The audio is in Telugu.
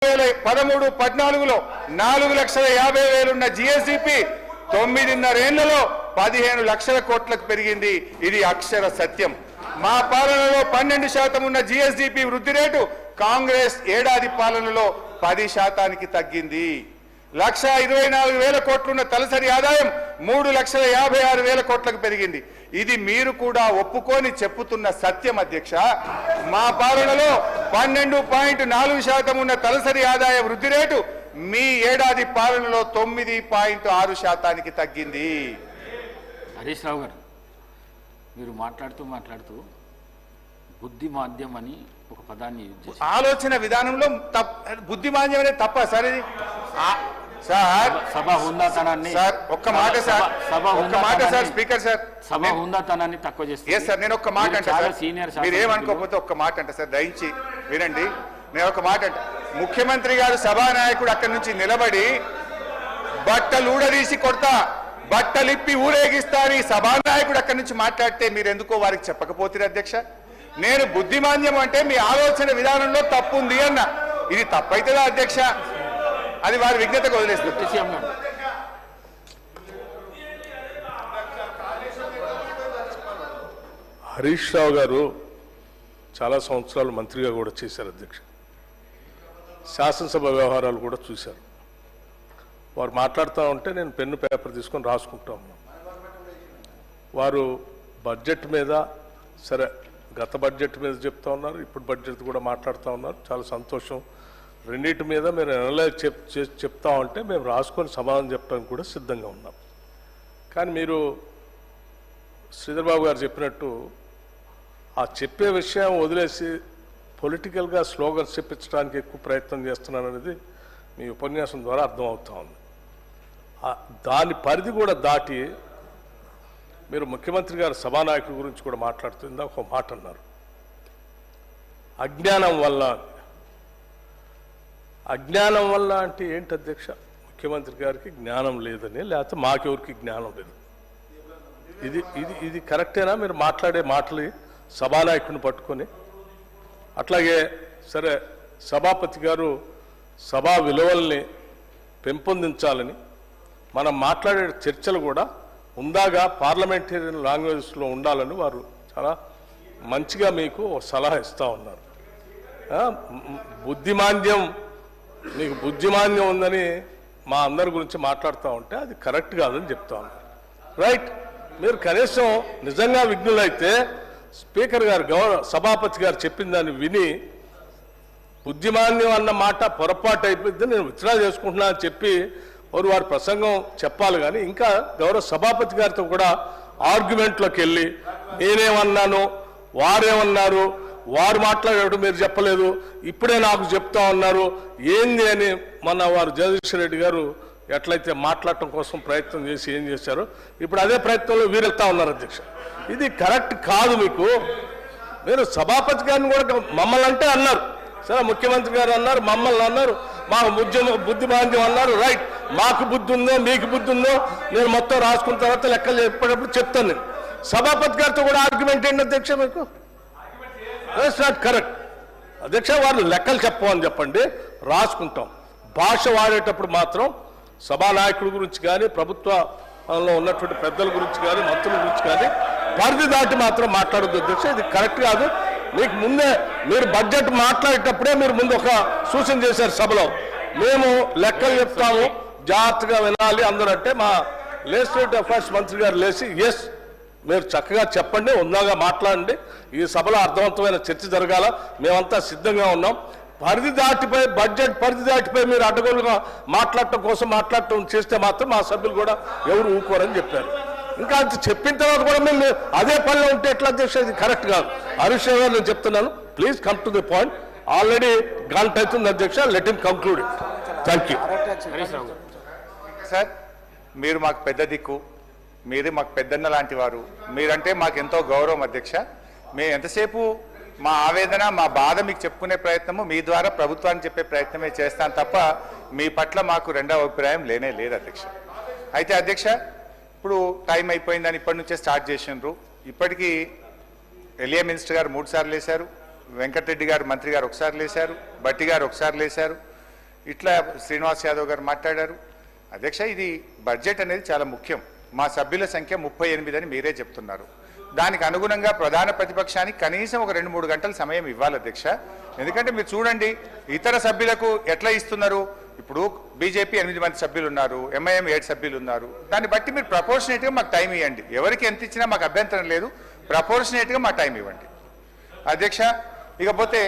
2013-14లో 4,50,000 ఉన్న జిఎస్డిపి 9.5 ఏళ్లలో 15 లక్షల కోట్లకు పెరిగింది. ఇది అక్షర సత్యం. మా పాలనలో 12% ఉన్న జిఎస్డిపి వృద్ధి రేటు కాంగ్రెస్ ఏడాది పాలనలో 10% తగ్గింది. 1,24,000 కోట్లున్న తలసరి ఆదాయం 3,56,000 కోట్లకు పెరిగింది. ఇది మీరు కూడా ఒప్పుకొని చెప్పుతున్న సత్యం అధ్యక్ష. మా పాలనలో 12.4% ఉన్న తలసరి ఆదాయ వృద్ధి రేటు మీ ఏడాది పాలనలో 9.6% తగ్గింది. హరీష్ రావు గారు, మీరు మాట్లాడుతూ బుద్ధి మాధ్యం అని ఒక పదాన్ని ఆలోచన విధానంలో బుద్ధి మాధ్యం అనేది తప్ప సార్. ఇది సార్ సభ హుందాతనాన్ని సార్ ఒక్క మాట సార్ స్పీకర్ సార్ సభ హుందాతనాన్ని తక్కువ చేస్తారు. ఎస్ సార్, నేను ఒక్క మాట అంటే సార్, మీరు ఏమనుకోకపోతే ఒక్క మాట అంటే సార్, దయించి వినండి. నేను ఒక మాట అంటే, ముఖ్యమంత్రి గారు సభానాయకుడు అక్కడి నుంచి నిలబడి బట్టలు ఊడదీసి కొడతా, బట్టలిప్పి ఊరేగిస్తా అని సభానాయకుడు అక్కడి నుంచి మాట్లాడితే మీరు ఎందుకో వారికి చెప్పకపోతే అధ్యక్ష. నేను బుద్ధిమాన్యం అంటే మీ ఆలోచన విధానంలో తప్పు ఉంది అన్న. ఇది తప్పైతుందా అధ్యక్ష? అది వారి విజ్ఞతకు వదిలేస్తుంది. హరీష్ రావు గారు చాలా సంవత్సరాలు మంత్రిగా కూడా చేశారు అధ్యక్ష. శాసనసభ వ్యవహారాలు కూడా చూశారు. వారు మాట్లాడుతూ ఉంటే నేను పెన్ను పేపర్ తీసుకొని రాసుకుంటా ఉన్నాను. వారు బడ్జెట్ మీద, సరే గత బడ్జెట్ మీద చెప్తా ఉన్నారు, ఇప్పుడు బడ్జెట్ కూడా మాట్లాడుతూ ఉన్నారు. చాలా సంతోషం. రెండింటి మీద మీరు అనలైజ్ చెప్తా ఉంటే మేము రాసుకొని సమాధానం చెప్పడానికి కూడా సిద్ధంగా ఉన్నాం. కానీ మీరు శ్రీధర్ బాబు గారు చెప్పినట్టు ఆ చెప్పే విషయం వదిలేసి పొలిటికల్గా స్లోగన్స్ చెప్పించడానికి ఎక్కువ ప్రయత్నం చేస్తున్నారనేది మీ ఉపన్యాసం ద్వారా అర్థమవుతా ఉంది. దాని పరిధి కూడా దాటి మీరు ముఖ్యమంత్రి గారు సభానాయకుడి గురించి కూడా మాట్లాడుతుందా ఒక మాట అన్నారు, అజ్ఞానం వల్ల. అజ్ఞానం వల్ల అంటే ఏంటి అధ్యక్ష? ముఖ్యమంత్రి గారికి జ్ఞానం లేదని, లేకపోతే మాకెవరికి జ్ఞానం లేదు. ఇది కరెక్టేనా మీరు మాట్లాడే మాటలు సభానాయకుడిని పట్టుకొని? అట్లాగే సరే సభాపతి గారు సభా విలువల్ని పెంపొందించాలని, మనం మాట్లాడే చర్చలు కూడా ఉందాగా పార్లమెంటేరియన్ లాంగ్వేజ్లో ఉండాలని వారు చాలా మంచిగా మీకు సలహా ఇస్తూ ఉన్నారు. బుద్ధిమాంద్యం, మీకు బుద్ధిమాంద్యం ఉందని మా అందరి గురించి మాట్లాడుతూ ఉంటే అది కరెక్ట్ కాదని చెప్తా ఉన్నారు. రైట్, మీరు కనీసం నిజంగా విఘ్నులైతే స్పీకర్ గారు సభాపతి గారు చెప్పిన దాన్ని విని బుద్ధిమాన్యం అన్న మాట పొరపాటు అయిపోయింది, నేను విత్డ్రా చేసుకుంటున్నా అని చెప్పి వారి ప్రసంగం చెప్పాలి. కానీ ఇంకా గౌరవ సభాపతి గారితో కూడా ఆర్గ్యుమెంట్లోకి వెళ్ళి నేనేమన్నాను, వారేమన్నారు, వారు మాట్లాడేటప్పుడు మీరు చెప్పలేదు, ఇప్పుడే నాకు చెప్తా ఉన్నారు ఏంది అని మన వారు జగదీశ్వర్ రెడ్డి గారు ఎట్లయితే మాట్లాడటం కోసం ప్రయత్నం చేసి ఏం చేశారో ఇప్పుడు అదే ప్రయత్నంలో వీరెళ్తా ఉన్నారు అధ్యక్ష. ఇది కరెక్ట్ కాదు. మీరు సభాపతి గారిని కూడా మమ్మల్ని అంటే అన్నారు, సరే ముఖ్యమంత్రి గారు అన్నారు, మమ్మల్ని అన్నారు, మాకు బుద్ధిమాంద్యం అన్నారు. రైట్, మాకు బుద్ధి ఉందో మీకు బుద్ధి ఉందో నేను మొత్తం రాసుకున్న తర్వాత లెక్కలు చెప్పేటప్పుడు చెప్తాను. నేను సభాపతి గారితో కూడా ఆర్గ్యుమెంట్ ఏంటి అధ్యక్ష? మీకు దట్స్ నాట్ కరెక్ట్ అధ్యక్ష. వారు లెక్కలు చెప్పమని చెప్పండి, రాసుకుంటాం. భాష వాడేటప్పుడు మాత్రం సభానాయకుడి గురించి కానీ, ప్రభుత్వంలో ఉన్నటువంటి పెద్దల గురించి కానీ, మంత్రుల గురించి కానీ పరిధి దాటి మాత్రం మాట్లాడొద్దు అధ్యక్ష. ఇది కరెక్ట్ కాదు. మీకు ముందే మీరు బడ్జెట్ మాట్లాడేటప్పుడే మీరు ముందు ఒక సూచన చేశారు సభలో, మేము లెక్కలు చెప్తాము జాగ్రత్తగా వినాలి అందరూ అంటే, మా లెజిస్లేటివ్ అఫైర్స్ మంత్రి గారు లేచి ఎస్ మీరు చక్కగా చెప్పండి, ఉందాగా మాట్లాడండి, ఈ సభలో అర్థవంతమైన చర్చ జరగాల, మేమంతా సిద్ధంగా ఉన్నాం. పరిధి దాటిపోయి బడ్జెట్ పరిధి దాటిపోయి మీరు అడ్డగోలుగా మాట్లాడటం చేస్తే మాత్రం మా సభ్యులు కూడా ఎవరు ఊరుకోరని చెప్పారు. ఇంకా అంత చెప్పిన తర్వాత కూడా మేము అదే పనిలో ఉంటే ఎట్లా అధ్యక్ష? ఇది కరెక్ట్ కాదు. హరీష్ రావు గారు నేను చెప్తున్నాను, please come to the point. Already గంట అవుతుంది అధ్యక్ష, let him conclude it. Thank you. Sir, మీరు మాకు పెద్ద దిక్కు, మీరే మాకు పెద్దన్న లాంటి వారు, మీరంటే మాకు ఎంతో గౌరవం అధ్యక్ష. మేము ఎంతసేపు మా ఆవేదన, మా బాధ మీకు చెప్పుకునే ప్రయత్నము, మీ ద్వారా ప్రభుత్వానికి చెప్పే ప్రయత్నమే చేస్తాను తప్ప మీ పట్ల మాకు రెండవ అభిప్రాయం లేనే లేదు అధ్యక్ష. అయితే అధ్యక్ష, ఇప్పుడు టైం అయిపోయిందని ఇప్పటి నుంచే స్టార్ట్ చేసినారు. ఇప్పటికీ ఎల్ఏ మినిస్టర్ గారు 3 సార్లు లేశారు, వెంకటరెడ్డి గారు మంత్రి గారు 1 సారి లేశారు, బట్టి గారు 1 సారి లేశారు, ఇట్లా శ్రీనివాస్ యాదవ్ గారు మాట్లాడారు. అధ్యక్ష, ఇది బడ్జెట్ అనేది చాలా ముఖ్యం. మా సభ్యుల సంఖ్య 38 అని మీరే చెప్తున్నారు. దానికి అనుగుణంగా ప్రధాన ప్రతిపక్షానికి కనీసం ఒక 2-3 గంటల సమయం ఇవ్వాలి అధ్యక్ష. ఎందుకంటే మీరు చూడండి ఇతర సభ్యులకు ఎట్లా ఇస్తున్నారు. ఇప్పుడు బీజేపీ 8 మంది సభ్యులు ఉన్నారు, ఎంఐఎం 7 సభ్యులు ఉన్నారు. దాన్ని బట్టి మీరు ప్రపోర్షనేట్గా మాకు టైం ఇవ్వండి. ఎవరికి ఎంత ఇచ్చినా మాకు అభ్యంతరం లేదు, ప్రపోర్షనేట్గా మాకు టైం ఇవ్వండి అధ్యక్ష. ఇకపోతే